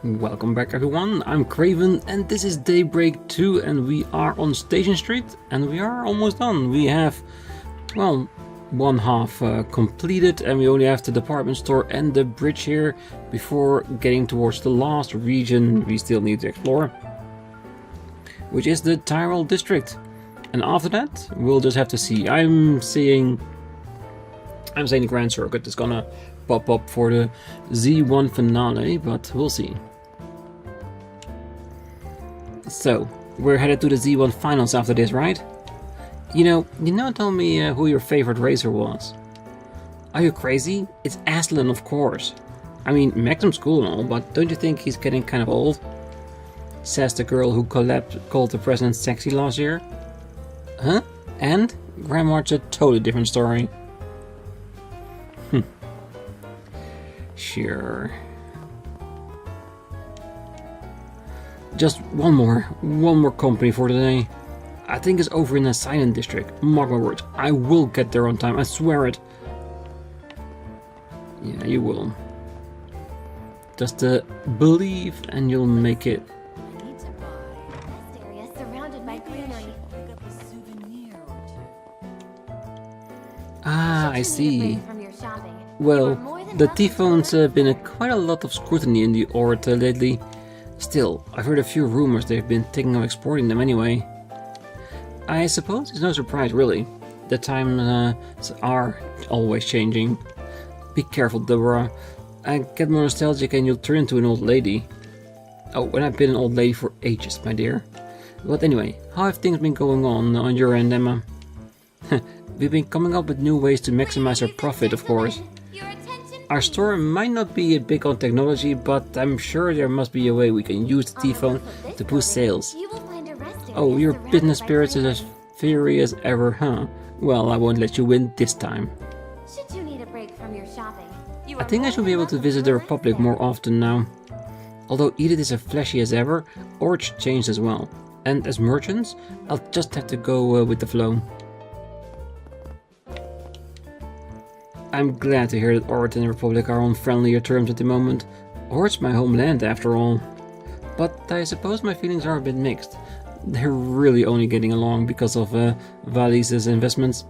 Welcome back everyone, I'm Craven and this is Daybreak 2 and we are on Station Street and we are almost done. We have, well, one half completed and we only have the department store and the bridge here before getting towards the last region we still need to explore, which is the Tyrol district. And after that we'll just have to see. I'm saying the Grand Circuit is gonna pop up for the Z1 finale, but we'll see. So, we're headed to the Z1 finals after this, right? You know, tell me who your favorite racer was. Are you crazy? It's Aslan, of course. I mean, Magnum's cool and all, but don't you think he's getting kind of old? Says the girl who called the president sexy last year. Huh? And? Grandma's a totally different story. Sure. Just one more company for today. I think it's over in the Assailant district. Mark my words, I will get there on time, I swear it. Yeah, you will. Just believe and you'll make it. I need to buy. This area is surrounded by greenery. Pick up a souvenir or two. Ah, I see. From your shopping. Well, the T-phone's been quite a lot of scrutiny in the Ord lately. Still, I've heard a few rumors they've been thinking of exporting them anyway. I suppose it's no surprise really. The times are always changing. Be careful, Deborah. I get more nostalgic and you'll turn into an old lady. Oh, and I've been an old lady for ages, my dear. But anyway, how have things been going on your end, Emma? We've been coming up with new ways to maximize our profit, of course. Our store might not be big on technology, but I'm sure there must be a way we can use the T-phone to boost sales. Oh, your business spirits is as fiery as ever, huh? Well, I won't let you win this time. Should you need a break from your shopping? I think I should be able to visit the Republic more often now. Although Edith is as flashy as ever, Orch changed as well. And as merchants, I'll just have to go with the flow. I'm glad to hear that Ord and the Republic are on friendlier terms at the moment. Ord's my homeland after all. But I suppose my feelings are a bit mixed. They're really only getting along because of Valis's investments.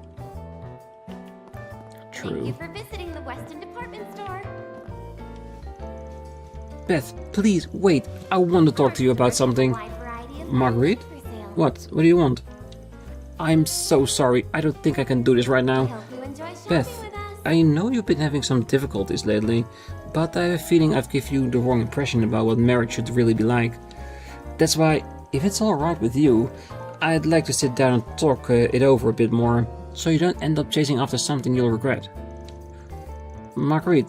True. Thank you for visiting the Western Department Store. Beth, please, wait. I want to talk to you about something. Marguerite? What? What do you want? I'm so sorry. I don't think I can do this right now. Beth, I know you've been having some difficulties lately, but I have a feeling I've given you the wrong impression about what marriage should really be like. That's why, if it's alright with you, I'd like to sit down and talk it over a bit more, so you don't end up chasing after something you'll regret. Marguerite,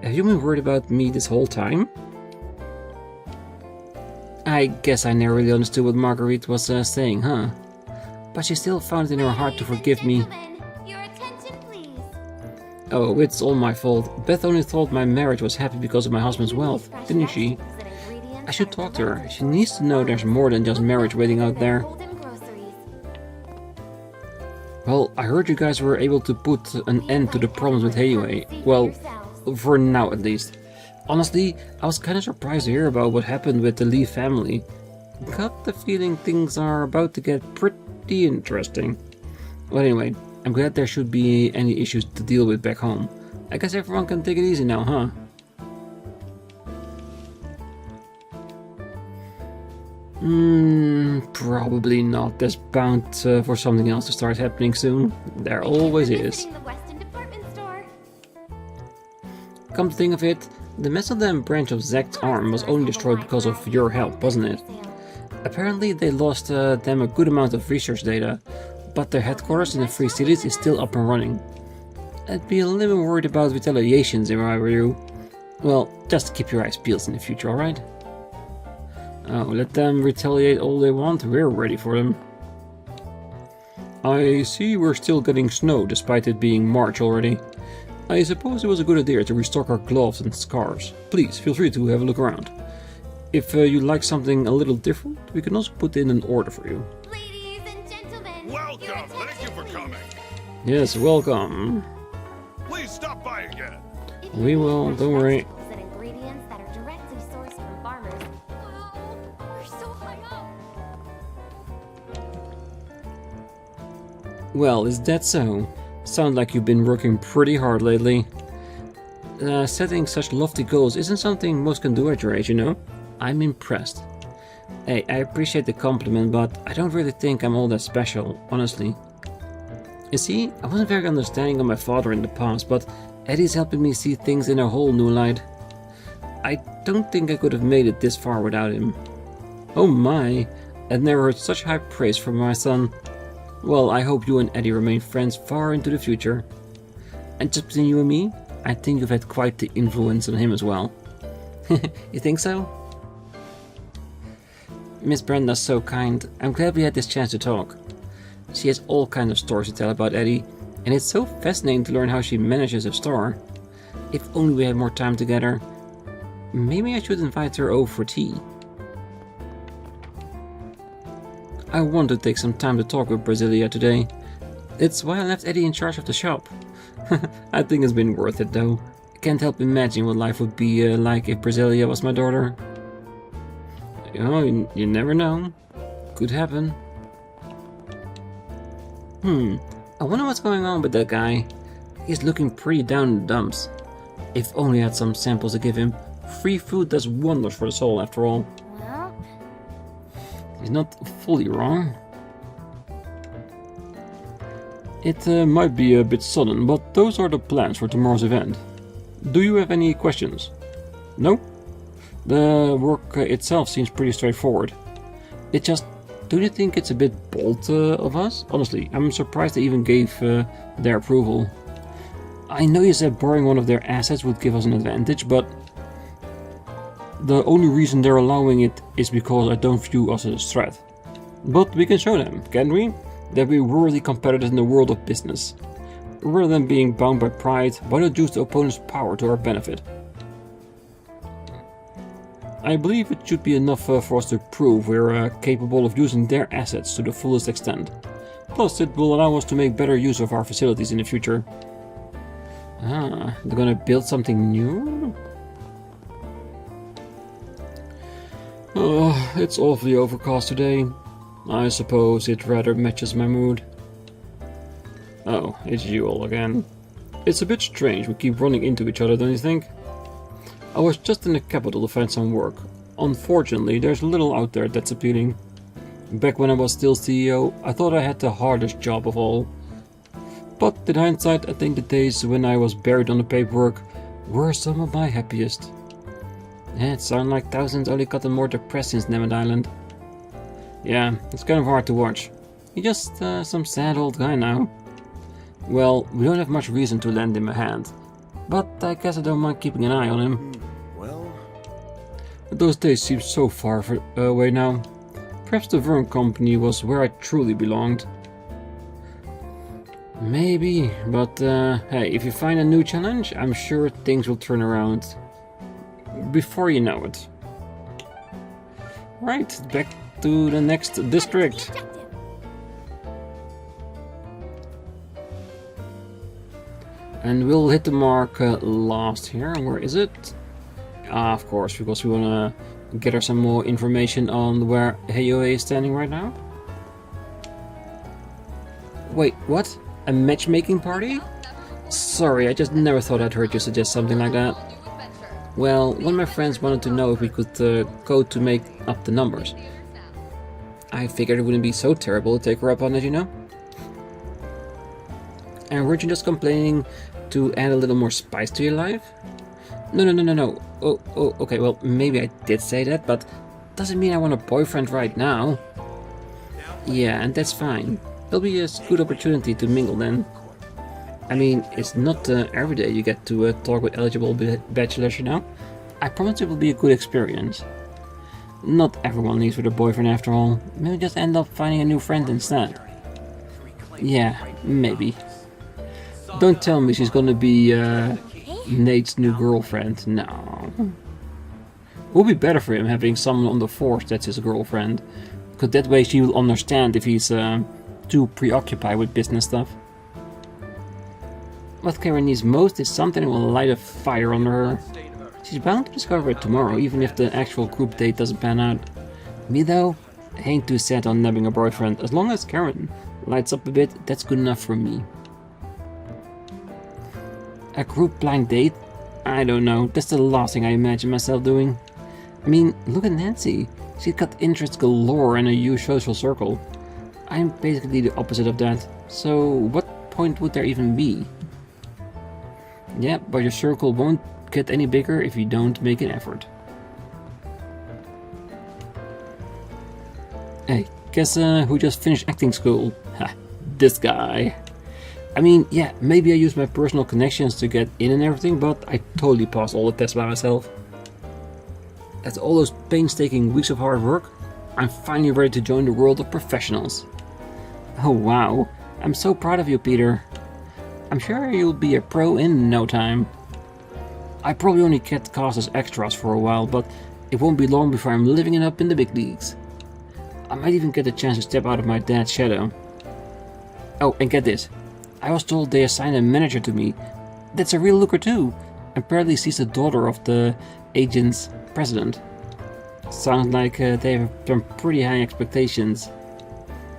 have you been worried about me this whole time? I guess I never really understood what Marguerite was saying, huh? But she still found it in her heart to forgive me. Oh, it's all my fault. Beth only thought my marriage was happy because of my husband's wealth, didn't she? I should talk to her. She needs to know there's more than just marriage waiting out there. Well, I heard you guys were able to put an end to the problems with Hayway. Well, for now at least. Honestly, I was kind of surprised to hear about what happened with the Lee family. Got the feeling things are about to get pretty interesting. But anyway, I'm glad there should be any issues to deal with back home. I guess everyone can take it easy now, huh? Probably not. There's bound for something else to start happening soon. There always is. Come to think of it, the Mesodan branch of Zack's arm was only destroyed because of your help, wasn't it? Apparently they lost them a good amount of research data, but their headquarters in the Free Cities is still up and running. I'd be a little worried about retaliations if I were you. Well, just keep your eyes peeled in the future, alright? Oh, let them retaliate all they want, we're ready for them. I see we're still getting snow despite it being March already. I suppose it was a good idea to restock our gloves and scarves. Please, feel free to have a look around. If you'd like something a little different, we can also put in an order for you. Ladies and gentlemen, welcome! Thank you for coming. Yes, welcome. Please stop by again. We will, don't worry. Ingredients that are directly sourced from farmers Well, is that so? Sounds like you've been working pretty hard lately. Setting such lofty goals isn't something most can do at your age, you know? I'm impressed. Hey, I appreciate the compliment, but I don't really think I'm all that special, honestly. You see, I wasn't very understanding of my father in the past, but Eddie's helping me see things in a whole new light. I don't think I could have made it this far without him. Oh my, I've never heard such high praise from my son. Well, I hope you and Eddie remain friends far into the future. And just between you and me, I think you've had quite the influence on him as well. You think so? Miss Brenda's so kind. I'm glad we had this chance to talk. She has all kinds of stories to tell about Eddie, and it's so fascinating to learn how she manages a store. If only we had more time together. Maybe I should invite her over for tea. I want to take some time to talk with Brasilia today. It's why I left Eddie in charge of the shop. I think it's been worth it though. I can't help imagining what life would be like if Brasilia was my daughter. Oh, you never know. Could happen. I wonder what's going on with that guy. He's looking pretty down in the dumps. If only I had some samples to give him. Free food does wonders for the soul after all. Well, He's not fully wrong. It might be a bit sudden, but those are the plans for tomorrow's event. Do you have any questions? No? The work itself seems pretty straightforward. It just... Don't you think it's a bit bold of us? Honestly, I'm surprised they even gave their approval. I know you said borrowing one of their assets would give us an advantage, but... The only reason they're allowing it is because I don't view us as a threat. But we can show them, can't we? That we're worthy competitors in the world of business. Rather than being bound by pride, why not use the opponent's power to our benefit? I believe it should be enough for us to prove we're capable of using their assets to the fullest extent. Plus, it will allow us to make better use of our facilities in the future. Ah, they're gonna build something new? Oh, it's awfully overcast today. I suppose it rather matches my mood. Oh, it's you all again. It's a bit strange we keep running into each other, don't you think? I was just in the capital to find some work. Unfortunately, there's little out there that's appealing. Back when I was still CEO, I thought I had the hardest job of all. But in hindsight, I think the days when I was buried on the paperwork were some of my happiest. It sounds like thousands only gotten more depressed since Nemad Island. Yeah, it's kind of hard to watch. He's just some sad old guy now. Well, we don't have much reason to lend him a hand. But I guess I don't mind keeping an eye on him. Well, Those days seem so far away now. Perhaps the Vern Company was where I truly belonged. Maybe, but hey, if you find a new challenge, I'm sure things will turn around. Before you know it. Right, back to the next district. And we'll hit the mark last here. Where is it? Ah, of course, because we want to gather some more information on where Heyoe is standing right now. Wait, what? A matchmaking party? Sorry, I just never thought I'd heard you suggest something like that. Well, one of my friends wanted to know if we could go to make up the numbers. I figured it wouldn't be so terrible to take her up on it, you know? And weren't you just complaining to add a little more spice to your life? No. Oh, okay, well, maybe I did say that, but doesn't mean I want a boyfriend right now. Yeah, and that's fine. It'll be a good opportunity to mingle then. I mean, it's not every day you get to talk with eligible bachelors, you know? I promise it will be a good experience. Not everyone leaves with a boyfriend after all. Maybe just end up finding a new friend instead. Yeah, maybe. Don't tell me she's gonna be Nate's new girlfriend. No. It would be better for him having someone on the force that's his girlfriend. Because that way she will understand if he's too preoccupied with business stuff. What Karen needs most is something that will light a fire under her. She's bound to discover it tomorrow, even if the actual group date doesn't pan out. Me though, I ain't too set on nabbing a boyfriend, as long as Karen lights up a bit, that's good enough for me. A group blind date? I don't know, that's the last thing I imagine myself doing. I mean, look at Nancy. She's got interests galore in a huge social circle. I'm basically the opposite of that, so what point would there even be? Yeah, but your circle won't get any bigger if you don't make an effort. Hey, guess who just finished acting school? Ha, this guy. I mean, yeah, maybe I used my personal connections to get in and everything, but I totally passed all the tests by myself. After all those painstaking weeks of hard work, I'm finally ready to join the world of professionals. Oh wow, I'm so proud of you, Peter. I'm sure you'll be a pro in no time. I probably only get cast as extras for a while, but it won't be long before I'm living it up in the big leagues. I might even get a chance to step out of my dad's shadow. Oh, and get this. I was told they assigned a manager to me. That's a real looker too. Apparently she's the daughter of the agent's president. Sounds like they have some pretty high expectations.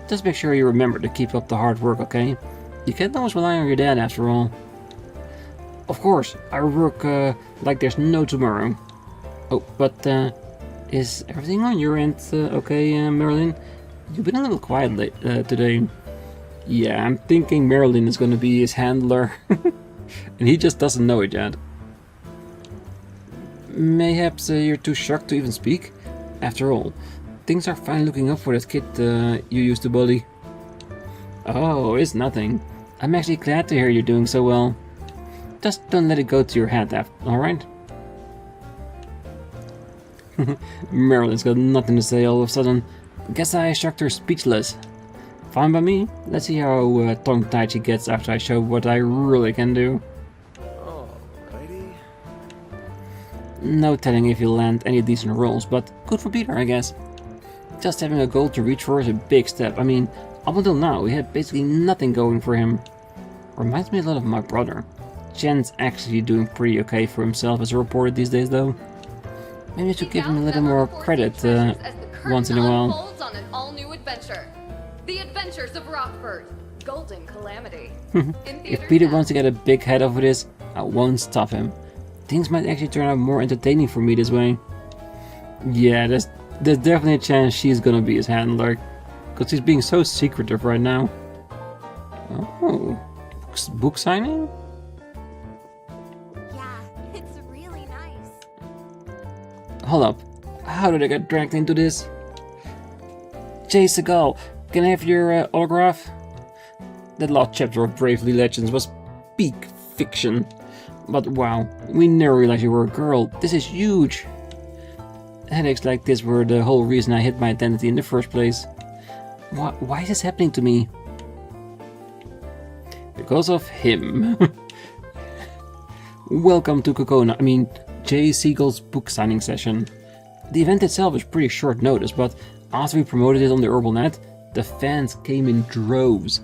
Just make sure you remember to keep up the hard work, okay? You can't always rely on your dad after all. Of course, I work like there's no tomorrow. Oh, but is everything on your end okay, Marilyn? You've been a little quiet today. Yeah, I'm thinking Marilyn is going to be his handler. And he just doesn't know it yet. Mayhaps you're too shocked to even speak? After all, things are fine looking up for that kid you used to bully. Oh, it's nothing. I'm actually glad to hear you're doing so well. Just don't let it go to your head, alright? Marilyn's got nothing to say all of a sudden. Guess I shocked her speechless. Fine by me. Let's see how tongue-tied she gets after I show what I really can do. Alrighty. No telling if you'll land any decent rolls, but good for Peter, I guess. Just having a goal to reach for is a big step. I mean, up until now, we had basically nothing going for him. Reminds me a lot of my brother. Chen's actually doing pretty okay for himself as a reporter these days, though. Maybe I should give him a little more credit once in a while. On an all-new adventure. The Adventures of Rockford. Golden Calamity. If Peter wants to get a big head over this, I won't stop him. Things might actually turn out more entertaining for me this way. Yeah, there's definitely a chance she's gonna be his handler. Because he's being so secretive right now. Oh, book signing? Yeah, it's really nice. Hold up, how did I get dragged into this? Jay Segal, can I have your autograph? That last chapter of Bravely Legends was peak fiction. But wow, we never realized you were a girl. This is huge. Headaches like this were the whole reason I hid my identity in the first place. Why is this happening to me? Because of him. Welcome to Jay Segal's book signing session. The event itself is pretty short notice, but after we promoted it on the Herbalnet, the fans came in droves.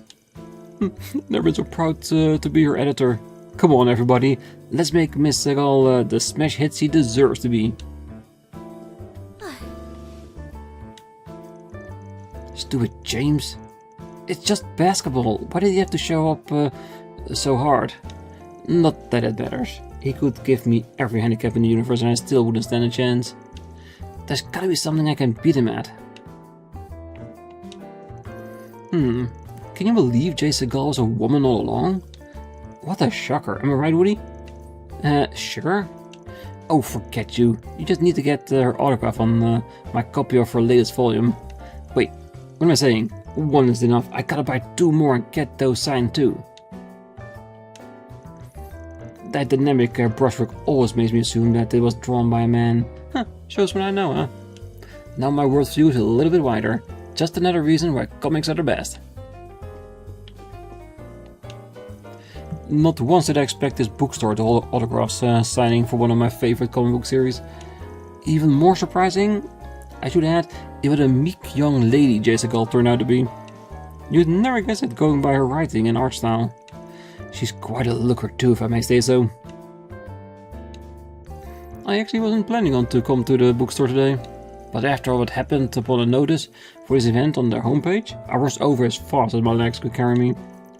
Never been so proud to be her editor. Come on everybody, let's make Miss Segal the smash hit she deserves to be. Just do it, James. It's just basketball. Why did he have to show up so hard? Not that it matters. He could give me every handicap in the universe and I still wouldn't stand a chance. There's gotta be something I can beat him at. Can you believe Jay Segal was a woman all along? What a shocker, am I right, Woody? Sure. Oh, forget you. You just need to get her autograph on my copy of her latest volume. Wait, what am I saying? One is enough. I gotta buy 2 more and get those signed too. That dynamic brushwork always makes me assume that it was drawn by a man. Huh, shows what I know, huh? Now my worldview is a little bit wider. Just another reason why comics are the best. Not once did I expect this bookstore to hold autographs signing for one of my favorite comic book series. Even more surprising, I should add, it was a meek young lady Jay Segal turned out to be. You'd never guess it going by her writing and art style. She's quite a looker too, if I may say so. I actually wasn't planning on to come to the bookstore today. But after what happened upon a notice for this event on their homepage, I rushed over as fast as my legs could carry me.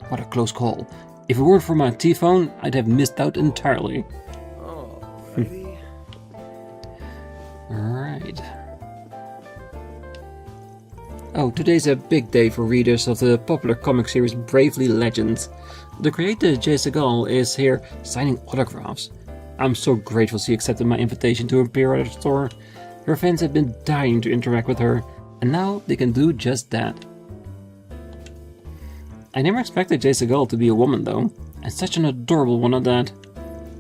What a close call. If it weren't for my T-phone, I'd have missed out entirely. Alrighty. Alright. Oh, today's a big day for readers of the popular comic series Bravely Legends. The creator Jay Segal is here signing autographs. I'm so grateful she accepted my invitation to appear at her store. Her fans have been dying to interact with her, and now they can do just that. I never expected Jay Segal to be a woman though, and such an adorable one at that.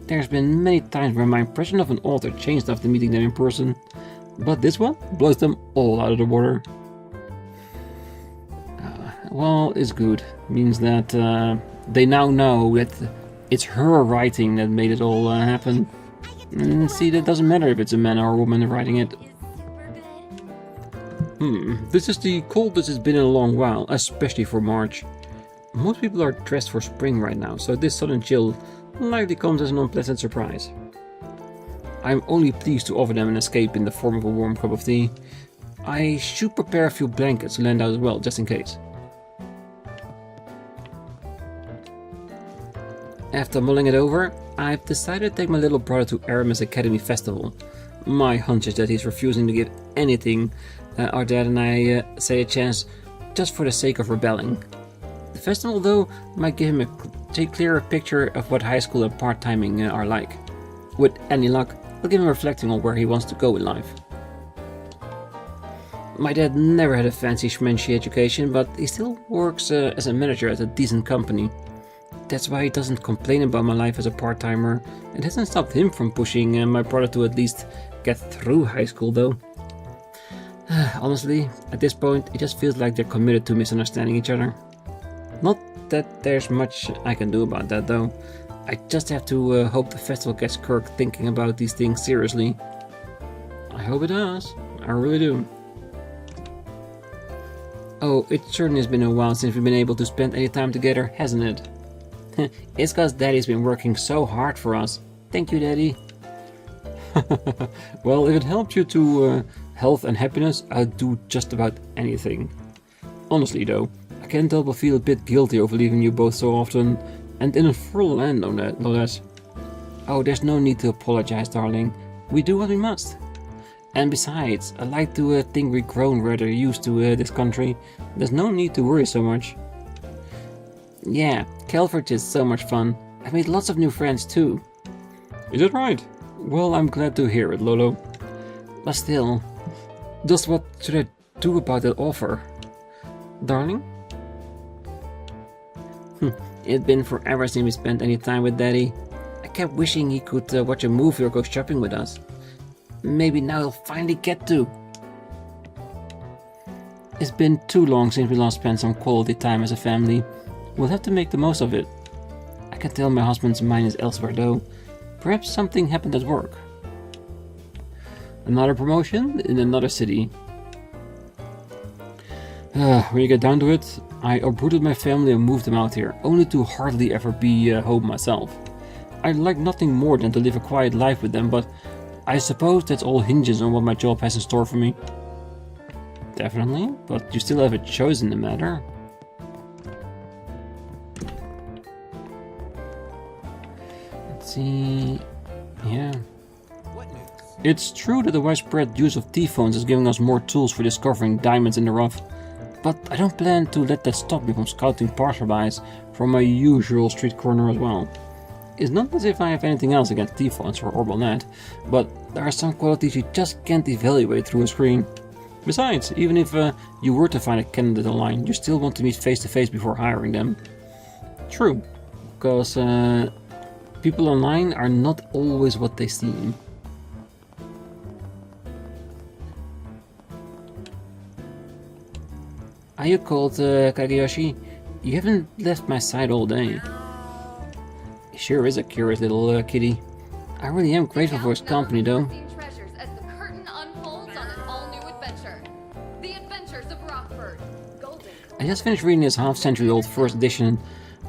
There's been many times where my impression of an author changed after meeting them in person, but this one blows them all out of the water. Well, it's good. It means that they now know that it's her writing that made it all happen. And see, that doesn't matter if it's a man or a woman writing it. This is the coldest it's been in a long while, especially for March. Most people are dressed for spring right now, so this sudden chill likely comes as an unpleasant surprise. I'm only pleased to offer them an escape in the form of a warm cup of tea. I should prepare a few blankets to lend out as well, just in case. After mulling it over, I've decided to take my little brother to Aramis Academy Festival. My hunch is that he's refusing to give anything our dad and I say a chance just for the sake of rebelling. The festival though might give him a clearer picture of what high school and part-timing are like. With any luck, I'll give him reflecting on where he wants to go in life. My dad never had a fancy schmancy education, but he still works as a manager at a decent company. That's why he doesn't complain about my life as a part-timer. It hasn't stopped him from pushing my brother to at least get through high school though. Honestly, at this point it just feels like they're committed to misunderstanding each other. Not that there's much I can do about that though. I just have to hope the festival gets Kirk thinking about these things seriously. I hope it does. I really do. Oh, it certainly has been a while since we've been able to spend any time together, hasn't it? It's cause Daddy's been working so hard for us. Thank you, Daddy. Well, if it helps you to health and happiness, I'll do just about anything. Honestly though, I can't help but feel a bit guilty over leaving you both so often, and in a full land on that, no less. Oh, there's no need to apologize, darling. We do what we must. And besides, I like to think we've grown rather used to this country. There's no need to worry so much. Yeah, Calvard is so much fun. I've made lots of new friends too. Is that right? Well, I'm glad to hear it, Lolo. But still, just what should I do about that offer? Darling? It's been forever since we spent any time with Daddy. I kept wishing he could watch a movie or go shopping with us. Maybe now he'll finally get to. It's been too long since we last spent some quality time as a family. We'll have to make the most of it. I can tell my husband's mind is elsewhere though. Perhaps something happened at work. Another promotion in another city. When you get down to it, I uprooted my family and moved them out here, only to hardly ever be home myself. I'd like nothing more than to live a quiet life with them, but I suppose that's all hinges on what my job has in store for me. Definitely, but you still have a choice in the matter. Let's see... yeah. It's true that the widespread use of T-phones is giving us more tools for discovering diamonds in the rough, but I don't plan to let that stop me from scouting passerbys from my usual street corner as well. It's not as if I have anything else against T-phones or Orbalnet, but there are some qualities you just can't evaluate through a screen. Besides, even if you were to find a candidate online, you still want to meet face to face before hiring them. True, because people online are not always what they seem. Are you called Kageyoshi? You haven't left my side all day. He sure is a curious little kitty. I really am grateful for his company though. Treasures as the curtain unfolds on an all-new adventure. The Adventures of Rockford. Golden. I just finished reading this half-century-old first edition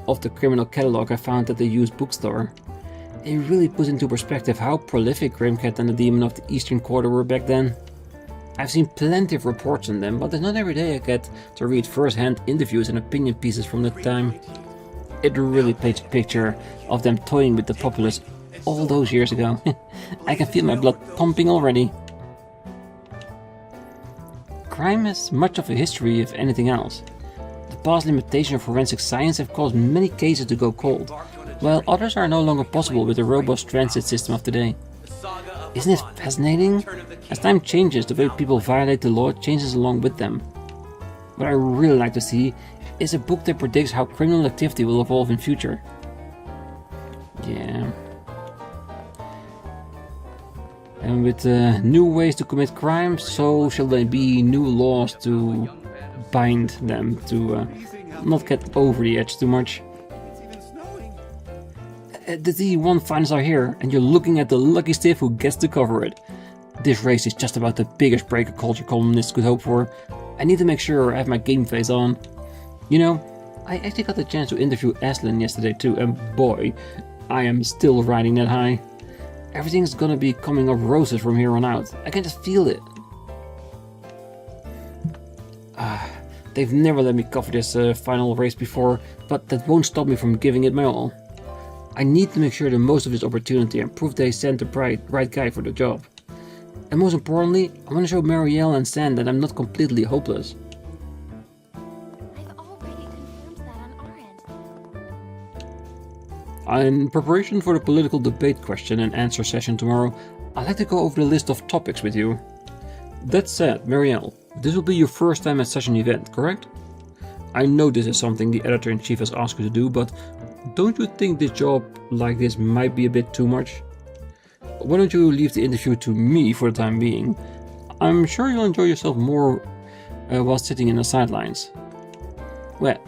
of the criminal catalog I found at the used bookstore. It really puts into perspective how prolific Grimcat and the Demon of the Eastern Quarter were back then. I've seen plenty of reports on them, but it's not every day I get to read first-hand interviews and opinion pieces from that time. It really paints a picture of them toying with the populace all those years ago. I can feel my blood pumping already. Crime has much of a history, if anything else. The past limitations of forensic science have caused many cases to go cold, while others are no longer possible with the robust transit system of today. Isn't it fascinating? As time changes, the way people violate the law changes along with them. What I really like to see is a book that predicts how criminal activity will evolve in future. Yeah. And with new ways to commit crime, so shall there be new laws to bind them to not get over the edge too much. The D1 finals are here, and you're looking at the lucky stiff who gets to cover it. This race is just about the biggest break a culture columnist could hope for. I need to make sure I have my game face on. You know, I actually got the chance to interview Aslan yesterday too, and boy, I am still riding that high. Everything's gonna be coming up roses from here on out. I can just feel it. They've never let me cover this final race before, but that won't stop me from giving it my all. I need to make sure the most of this opportunity and prove they sent the right guy for the job. And most importantly, I want to show Marielle and Sand that I'm not completely hopeless. I've already confirmed that on our end. In preparation for the political debate question and answer session tomorrow, I'd like to go over the list of topics with you. That said, Marielle, this will be your first time at such an event, correct? I know this is something the editor-in-chief has asked you to do, but don't you think this job like this might be a bit too much? Why don't you leave the interview to me for the time being? I'm sure you'll enjoy yourself more while sitting in the sidelines. Well,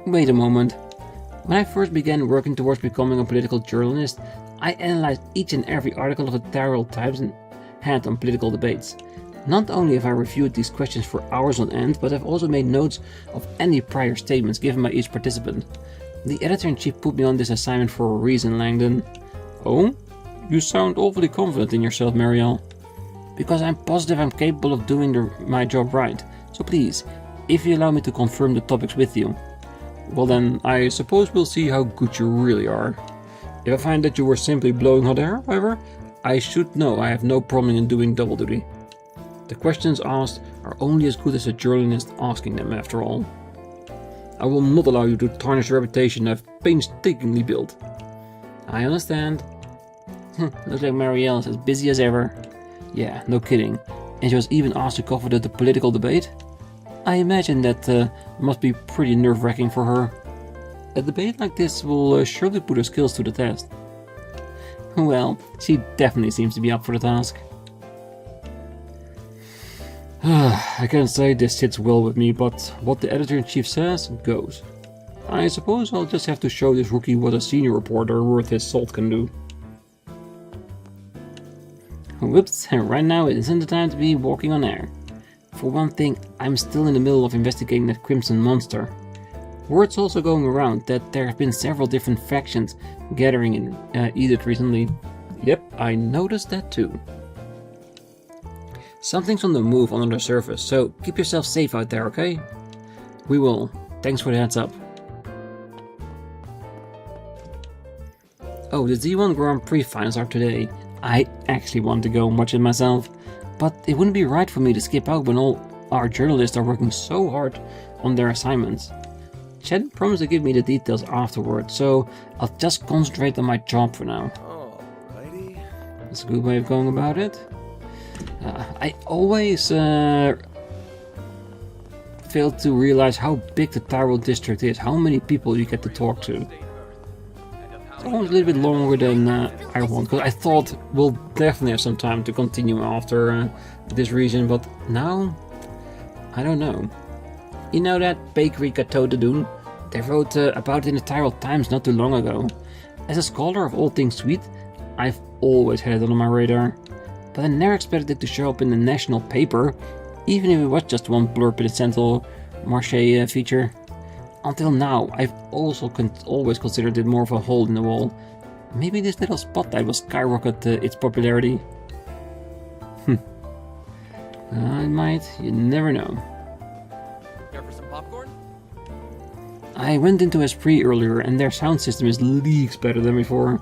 wait a moment. When I first began working towards becoming a political journalist, I analyzed each and every article of the Herald Times and had on political debates. Not only have I reviewed these questions for hours on end, but I've also made notes of any prior statements given by each participant. The editor-in-chief put me on this assignment for a reason, Langdon. Oh? You sound awfully confident in yourself, Marielle. Because I'm positive I'm capable of doing my job right. So please, if you allow me to confirm the topics with you. Well then, I suppose we'll see how good you really are. If I find that you were simply blowing hot air, however, I should know I have no problem in doing double duty. The questions asked are only as good as a journalist asking them, after all. I will not allow you to tarnish the reputation I've painstakingly built. I understand. Looks like Marielle is as busy as ever. Yeah, no kidding. And she was even asked to cover the political debate? I imagine that must be pretty nerve-wracking for her. A debate like this will surely put her skills to the test. Well, she definitely seems to be up for the task. I can't say this sits well with me, but what the editor-in-chief says, goes. I suppose I'll just have to show this rookie what a senior reporter worth his salt can do. Whoops, right now it isn't the time to be walking on air. For one thing, I'm still in the middle of investigating that Crimson Monster. Word's also going around that there have been several different factions gathering in Egypt recently. Yep, I noticed that too. Something's on the move under the surface, so keep yourself safe out there, okay? We will. Thanks for the heads up. Oh, the Z1 Grand Prix finals are today. I actually want to go and watch it myself, but it wouldn't be right for me to skip out when all our journalists are working so hard on their assignments. Chad promised to give me the details afterward, so I'll just concentrate on my job for now. Alrighty. That's a good way of going about it. I always failed to realize how big the Tyrell district is, how many people you get to talk to. It's almost a little bit longer than I want, because I thought we'll definitely have some time to continue after this region, but now, I don't know. You know that bakery Cateau de Dune? They wrote about it in the Tyrell Times not too long ago. As a scholar of all things sweet, I've always had it on my radar. But I never expected it to show up in the national paper, even if it was just one blurb in the Central Marché feature. Until now, I've also always considered it more of a hole in the wall. Maybe this little spotlight will skyrocket its popularity. I might, you never know. Care for some popcorn? I went into Esprit earlier and their sound system is leagues better than before.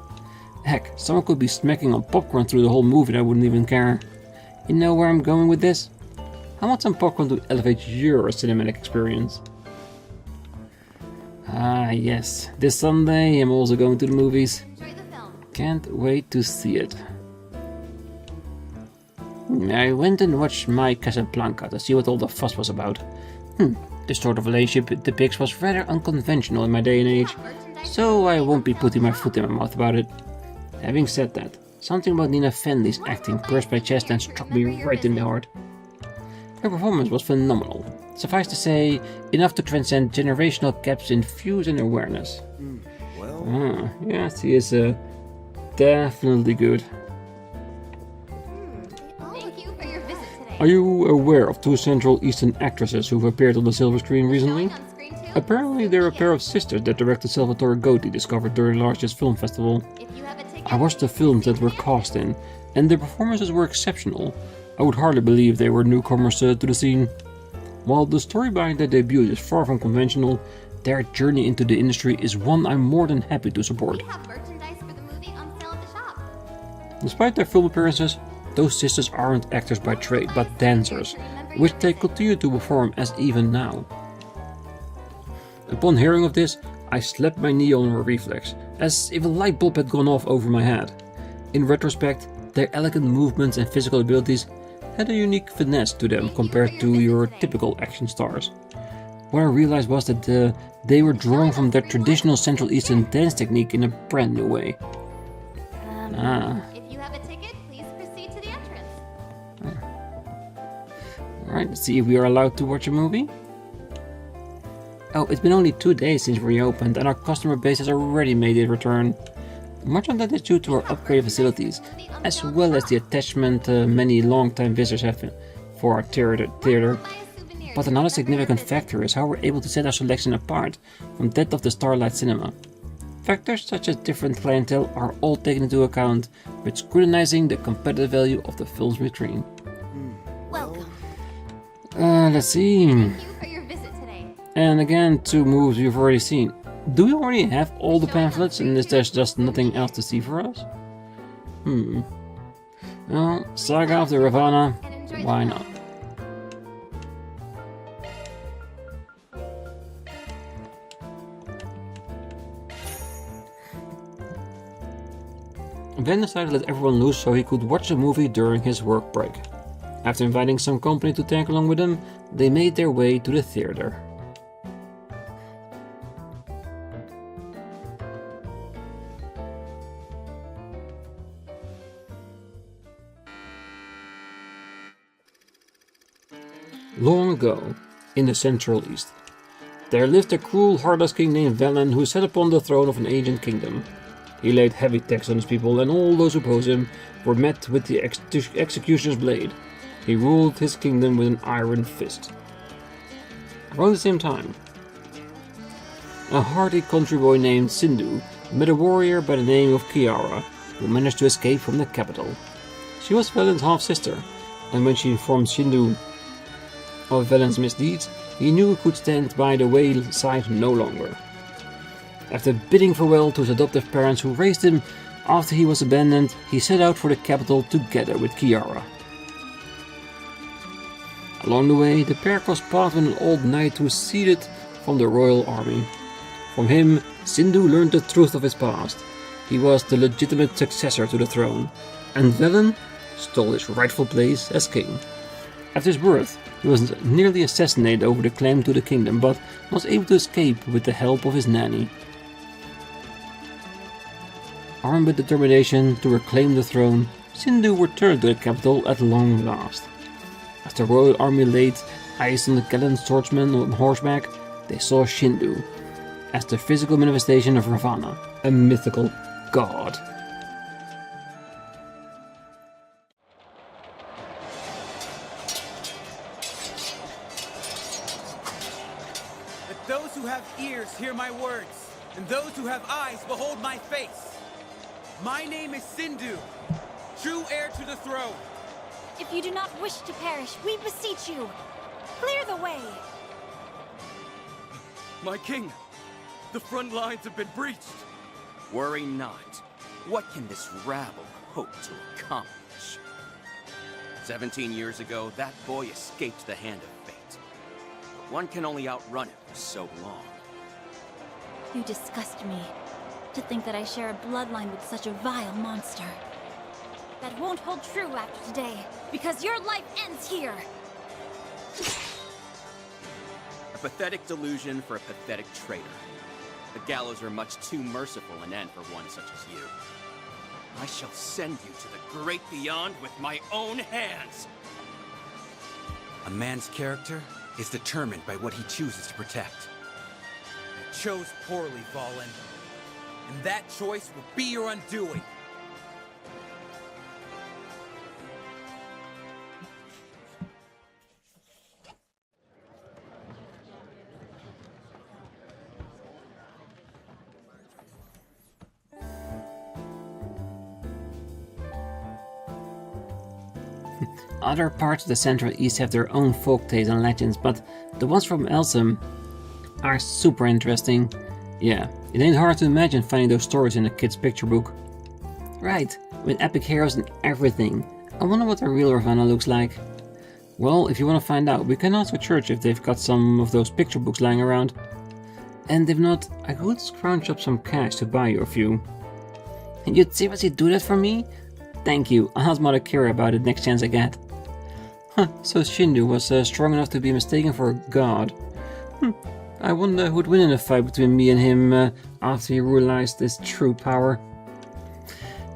Heck, someone could be smacking on popcorn through the whole movie and I wouldn't even care. You know where I'm going with this? I want some popcorn to elevate your cinematic experience. Ah yes, this Sunday I'm also going to the movies. Enjoy the film. Can't wait to see it. I went and watched My Casablanca to see what all the fuss was about. This sort of relationship it depicts was rather unconventional in my day and age, so I won't be putting my foot in my mouth about it. Having said that, something about Nina Fenley's acting burst my chest and struck me right in the heart. Her performance was phenomenal. Suffice to say, enough to transcend generational gaps in views and awareness. Well, Yes, he is definitely good. Thank you for your visit today. Are you aware of two Central Eastern actresses who've appeared on the silver screen recently? Showing on screen too? Apparently they're a pair of sisters that director Salvatore Gotti discovered during last year's film festival. If you have a ticket, I watched the films that were cast in, and their performances were exceptional. I would hardly believe they were newcomers to the scene. While the story behind their debut is far from conventional, their journey into the industry is one I'm more than happy to support. we have merchandise for the movie on sale at the shop. Despite their film appearances, those sisters aren't actors by trade, but dancers, which they continue to perform as even now. Upon hearing of this, I slapped my knee on a reflex, as if a light bulb had gone off over my head. In retrospect, their elegant movements and physical abilities had a unique finesse to them compared to your typical action stars. What I realized was that they were drawing from their traditional Central Eastern dance technique in a brand new way. If you have a ticket, please proceed to the entrance. Alright, let's see if we are allowed to watch a movie. Oh, it's been only 2 days since we reopened and our customer base has already made its return. Much of that is due to our upgraded facilities, as well as the attachment many long-time visitors have for our theater. Buy a souvenir. But another significant factor is how we're able to set our selection apart from that of the Starlight Cinema. Factors such as different clientele are all taken into account with scrutinizing the competitive value of the film's screen. Welcome. Let's see. Thank you for your visit today. And again, 2 movies we've already seen. Do we already have all the pamphlets and is there just nothing else to see for us? Well, Saga of the Ravana, why not? Ben decided to let everyone loose so he could watch the movie during his work break. After inviting some company to tag along with him, they made their way to the theater. Long ago, in the Central East, there lived a cruel, heartless king named Velen who sat upon the throne of an ancient kingdom. He laid heavy tax on his people, and all those who opposed him were met with the executioner's blade. He ruled his kingdom with an iron fist. Around the same time, a hardy country boy named Sindhu met a warrior by the name of Kiara, who managed to escape from the capital. She was Velen's half-sister, and when she informed Sindhu of Velen's misdeeds, he knew he could stand by the wayside no longer. After bidding farewell to his adoptive parents who raised him after he was abandoned, he set out for the capital together with Kiara. Along the way, the pair crossed paths with an old knight who seceded from the royal army. From him, Sindhu learned the truth of his past. He was the legitimate successor to the throne, and Velen stole his rightful place as king. After his birth, he was nearly assassinated over the claim to the kingdom, but was able to escape with the help of his nanny. Armed with determination to reclaim the throne, Sindhu returned to the capital at long last. As the royal army laid eyes on the gallant swordsman on horseback, they saw Sindhu as the physical manifestation of Ravana, a mythical god. Let those who have ears hear my words, and those who have eyes behold my face. My name is Sindhu, true heir to the throne. If you do not wish to perish, we beseech you, clear the way. My king, the front lines have been breached. Worry not. What can this rabble hope to accomplish? 17 years ago, that boy escaped the hand of fate. But one can only outrun it for so long. You disgust me. To think that I share a bloodline with such a vile monster. That won't hold true after today, because your life ends here! A pathetic delusion for a pathetic traitor. The gallows are much too merciful an end for one such as you. I shall send you to the great beyond with my own hands! A man's character is determined by what he chooses to protect. You chose poorly, Fallen. And that choice will be your undoing. Other parts of the Central East have their own folk tales and legends, but the ones from Elsum are super interesting. Yeah, it ain't hard to imagine finding those stories in a kid's picture book. Right, with epic heroes and everything. I wonder what a real Ravenna looks like. Well, if you want to find out, we can ask the church if they've got some of those picture books lying around. And if not, I could scrounge up some cash to buy you a few. And you'd seriously do that for me? Thank you, I'll ask Mother Kira about it next chance I get. Huh, so Shindu was strong enough to be mistaken for a god. I wonder who'd win in a fight between me and him after he realized his true power.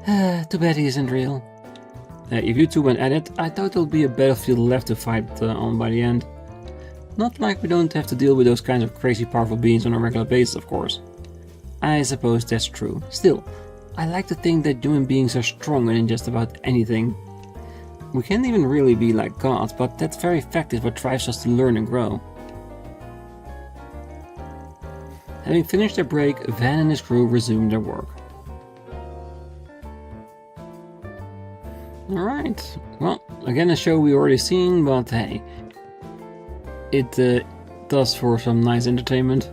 Too bad he isn't real. If you two went at it, I thought there'll be a battlefield left to fight on by the end. Not like we don't have to deal with those kinds of crazy powerful beings on a regular basis, of course. I suppose that's true. Still, I like to think that human beings are stronger than just about anything. We can't even really be like gods, but that very fact is what drives us to learn and grow. Having finished their break, Van and his crew resumed their work. Alright, well, again a show we already seen, but hey, it does for some nice entertainment.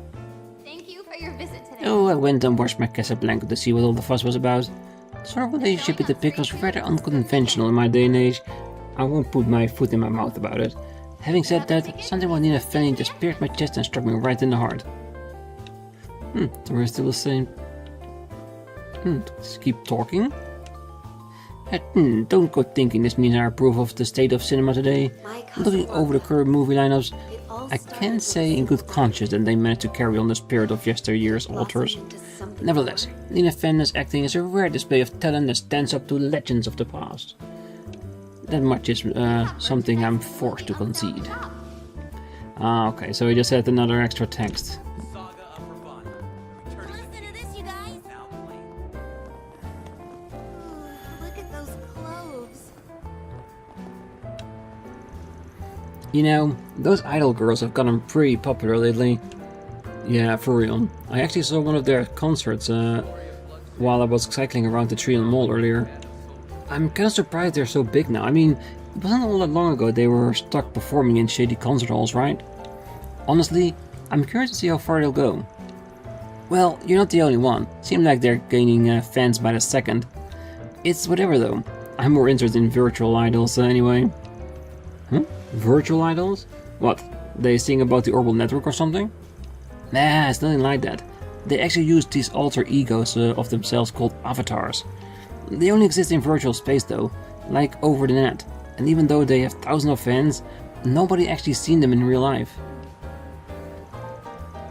Thank you for your visit today. Oh, I went and washed my Casablanca to see what all the fuss was about. The sort of relationship with the pig was rather unconventional in my day and age. I won't put my foot in my mouth about it. Having said that, something about Nina Fanning just pierced my chest and struck me right in the heart. So we're still the same. Just keep talking. Don't go thinking this means I approve of the state of cinema today. Looking over the current movie lineups, I can say in good conscience that they managed to carry on the spirit of yesteryear's authors. Nevertheless, Nina Fenner's acting is a rare display of talent that stands up to legends of the past. That much is something I'm forced to concede. Okay, so we just had another extra text. Listen to this, you guys! Look at those cloves. You know, those idol girls have gotten pretty popular lately. Yeah, for real. I actually saw one of their concerts while I was cycling around the tree on the mall earlier. I'm kinda surprised they're so big now. I mean, it wasn't all that long ago they were stuck performing in shady concert halls, right? Honestly, I'm curious to see how far they'll go. Well, you're not the only one. Seems like they're gaining fans by the second. It's whatever though. I'm more interested in virtual idols anyway. Virtual idols? What? They sing about the Orbital Network or something? Nah, it's nothing like that. They actually use these alter egos of themselves called avatars. They only exist in virtual space though, like over the net. And even though they have thousands of fans, nobody actually seen them in real life.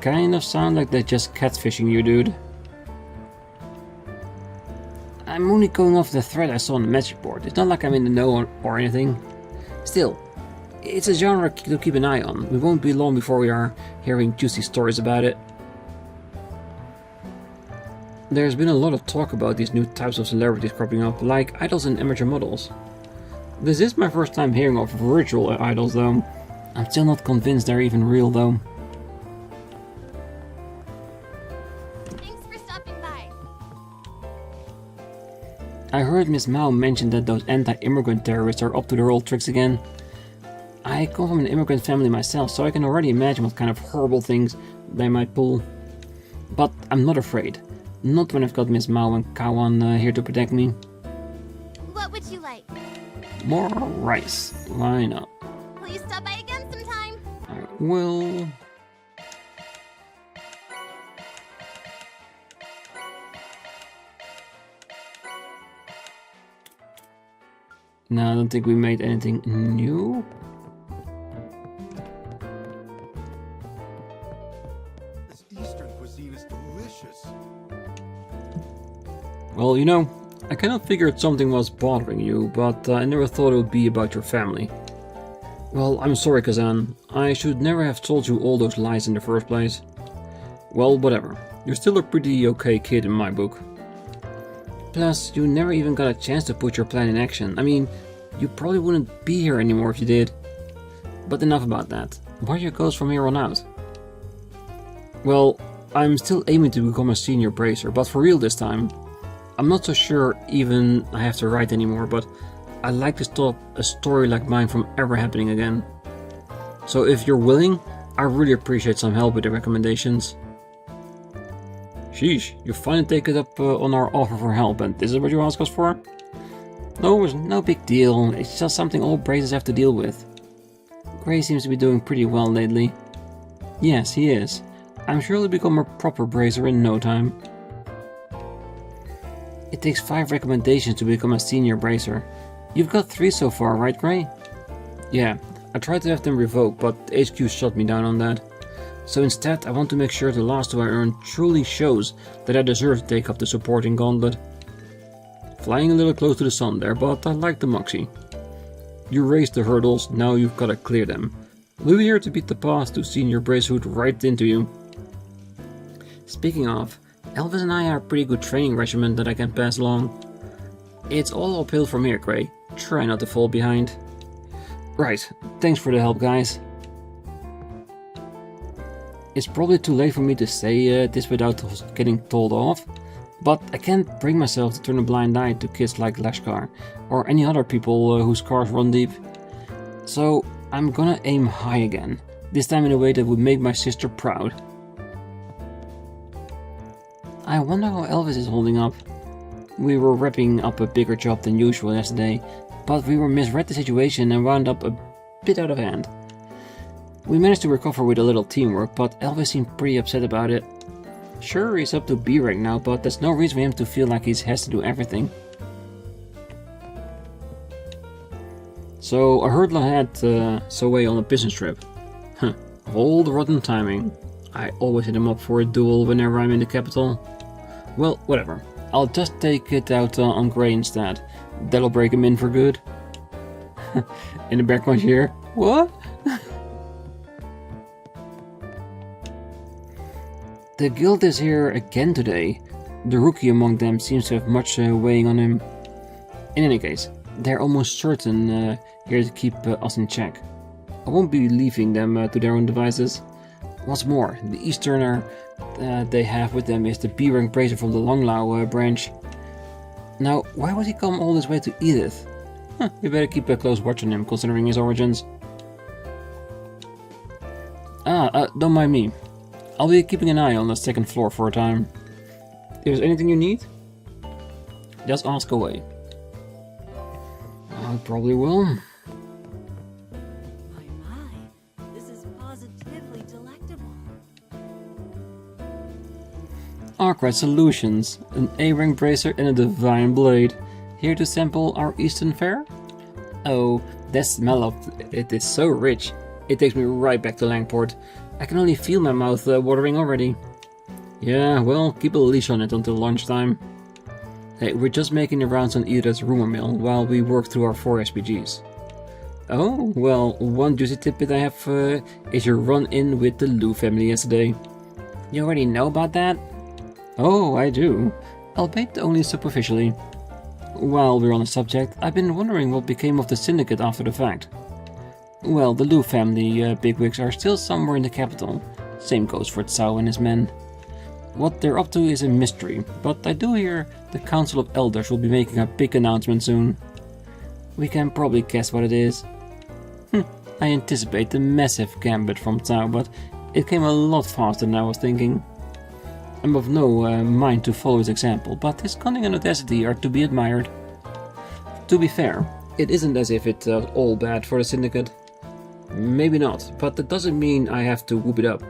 Kind of sound like they're just catfishing you, dude. I'm only going off the thread I saw on the message board. It's not like I'm in the know or anything. Still, it's a genre to keep an eye on. We won't be long before we are hearing juicy stories about it. There's been a lot of talk about these new types of celebrities cropping up, like idols and amateur models. This is my first time hearing of virtual idols though. I'm still not convinced they're even real though. Thanks for stopping by. I heard Miss Mao mention that those anti-immigrant terrorists are up to their old tricks again. I come from an immigrant family myself, so I can already imagine what kind of horrible things they might pull. But I'm not afraid. Not when I've got Miss Mao and Kawan here to protect me. What would you like? More rice. Why not? Will you stop by again sometime? I will. No, I don't think we made anything new. This Eastern cuisine is delicious. Well, you know, I kind of figured something was bothering you, but I never thought it would be about your family. Well, I'm sorry, Kazan. I should never have told you all those lies in the first place. Well, whatever. You're still a pretty okay kid in my book. Plus, you never even got a chance to put your plan in action. I mean, you probably wouldn't be here anymore if you did. But enough about that. What are your goals from here on out? Well, I'm still aiming to become a senior bracer, but for real this time. I'm not so sure even I have to write anymore, but I'd like to stop a story like mine from ever happening again. So if you're willing, I really appreciate some help with the recommendations. Sheesh, you finally take it up on our offer for help, and this is what you ask us for? No, it's no big deal, it's just something all bracers have to deal with. Gray seems to be doing pretty well lately. Yes, he is. I'm sure he'll become a proper bracer in no time. It takes 5 recommendations to become a senior bracer. You've got 3 so far, right, Gray? Yeah, I tried to have them revoked, but HQ shut me down on that. So instead, I want to make sure the last 2 I earned truly shows that I deserve to take up the supporting gauntlet. Flying a little close to the sun there, but I like the moxie. You raised the hurdles, now you've got to clear them. We'll be here to beat the path to senior bracehood right into you. Speaking of, Elvis and I are a pretty good training regimen that I can pass along. It's all uphill from here, Gray. Try not to fall behind. Right, thanks for the help, guys. It's probably too late for me to say this without getting told off, but I can't bring myself to turn a blind eye to kids like Lashkar, or any other people whose cars run deep. So I'm gonna aim high again, this time in a way that would make my sister proud. I wonder how Elvis is holding up. We were wrapping up a bigger job than usual yesterday, but we were misread the situation and wound up a bit out of hand. We managed to recover with a little teamwork, but Elvis seemed pretty upset about it. Sure, he's up to B rank now, but there's no reason for him to feel like he has to do everything. So I heard Lahad away on a business trip. Huh, of all the rotten timing. I always hit him up for a duel whenever I'm in the capital. Well, whatever. I'll just take it out on Gray instead. That'll break him in for good. In the background here. What? The guild is here again today. The rookie among them seems to have much weighing on him. In any case, they're almost certain here to keep us in check. I won't be leaving them to their own devices. What's more, the Easterner they have with them is the B-rank bracer from the Longlao branch. Now, why would he come all this way to Edith? We better keep a close watch on him, considering his origins. Don't mind me. I'll be keeping an eye on the second floor for a time. If there's anything you need, just ask away. I probably will. My, this is positively delectable. Arkride Solutions, an A-rank bracer and a divine blade. Here to sample our Eastern fare? Oh, that smell of it is so rich. It takes me right back to Langport. I can only feel my mouth watering already. Yeah, well, keep a leash on it until lunchtime. Hey, we're just making the rounds on Edith's rumor mill while we work through our 4 SPGs. Oh, well, one juicy tidbit I have is your run-in with the Lu family yesterday. You already know about that? Oh, I do. Albeit only superficially. While we're on the subject, I've been wondering what became of the syndicate after the fact. Well, the Lu family bigwigs are still somewhere in the capital. Same goes for Tsao and his men. What they're up to is a mystery, but I do hear the Council of Elders will be making a big announcement soon. We can probably guess what it is. I anticipate a massive gambit from Tao, but it came a lot faster than I was thinking. I'm of no mind to follow his example, but his cunning and audacity are to be admired. To be fair, it isn't as if it's all bad for the Syndicate. Maybe not, but that doesn't mean I have to whoop it up.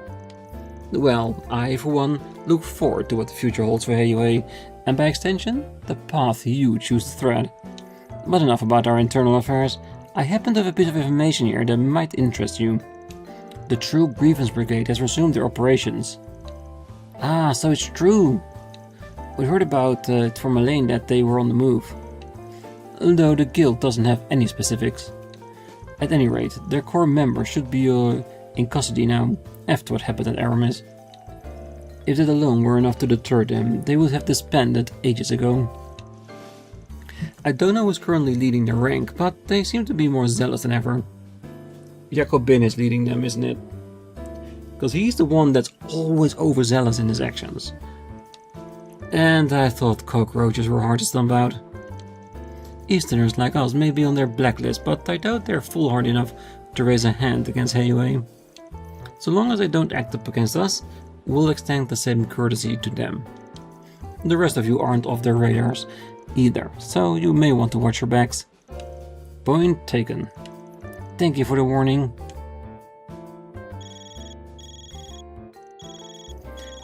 Well, I, for one, look forward to what the future holds for Heiyue, and by extension, the path you choose to tread. But enough about our internal affairs. I happen to have a bit of information here that might interest you. The True Grievance Brigade has resumed their operations. Ah, so it's true! We heard about it from Elaine that they were on the move. Although the guild doesn't have any specifics. At any rate, their core members should be in custody now, after what happened at Aramis. If that alone were enough to deter them, they would have disbanded ages ago. I don't know who's currently leading their rank, but they seem to be more zealous than ever. Jacobin is leading them, isn't it? Because he's the one that's always overzealous in his actions. And I thought cockroaches were hard to stomp out. Easterners like us may be on their blacklist, but I doubt they're foolhardy enough to raise a hand against Heiyue. So long as they don't act up against us, we'll extend the same courtesy to them. The rest of you aren't off their radars either, so you may want to watch your backs. Point taken. Thank you for the warning.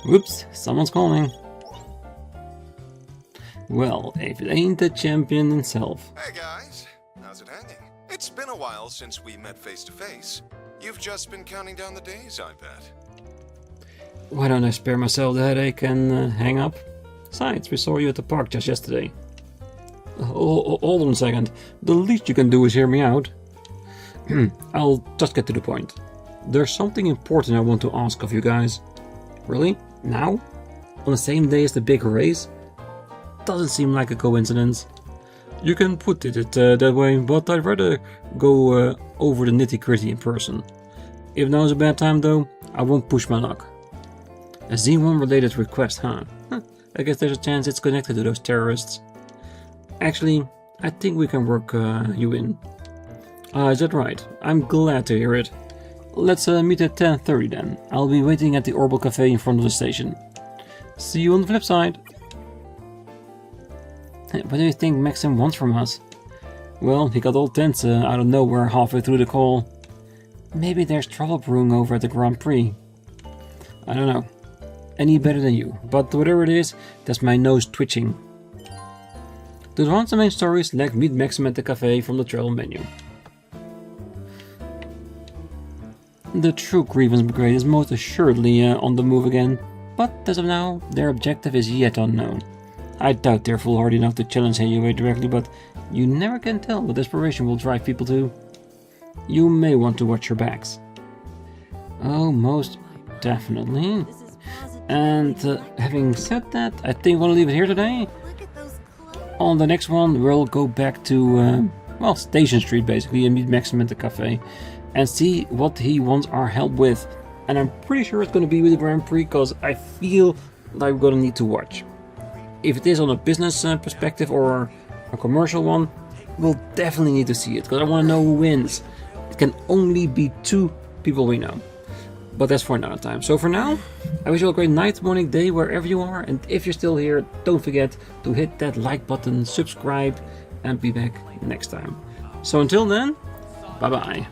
Whoops, someone's calling. Well, if it ain't the champion himself. Hey guys, how's it hanging? It's been a while since we met face to face. You've just been counting down the days, I bet. Why don't I spare myself the headache and hang up? Besides, we saw you at the park just yesterday. Hold on a second. The least you can do is hear me out. I'll just get to the point. There's something important I want to ask of you guys. Really? Now? On the same day as the big race? Doesn't seem like a coincidence. You can put it that way, but I'd rather go over the nitty-gritty in person. If now's a bad time though, I won't push my luck. A Z1 related request, huh? I guess there's a chance it's connected to those terrorists. Actually, I think we can work you in. Is that right? I'm glad to hear it. Let's meet at 10:30 then. I'll be waiting at the Orbital Cafe in front of the station. See you on the flip side. What do you think Maxim wants from us? Well, he got all tense out of nowhere halfway through the call. Maybe there's trouble brewing over at the Grand Prix. I don't know. Any better than you, but whatever it is, that's my nose twitching. To advance the main story, select Meet Maxim at the cafe from the travel menu. The True Grievance Brigade is most assuredly on the move again, but as of now, their objective is yet unknown. I doubt they're foolhardy enough to challenge Heiyue directly, but you never can tell what desperation will drive people to. You may want to watch your backs. Oh, most definitely. And having said that, I think we'll leave it here today. On the next one, we'll go back to, well, Station Street basically, and meet Maxim at the cafe. And see what he wants our help with. And I'm pretty sure it's going to be with the Grand Prix, because I feel like we're going to need to watch. If it is on a business perspective or a commercial one, we'll definitely need to see it, because I want to know who wins. It can only be 2 people we know. But that's for another time. So for now, I wish you a great night, morning, day, wherever you are. And if you're still here, don't forget to hit that like button, subscribe, and be back next time. So until then, bye bye.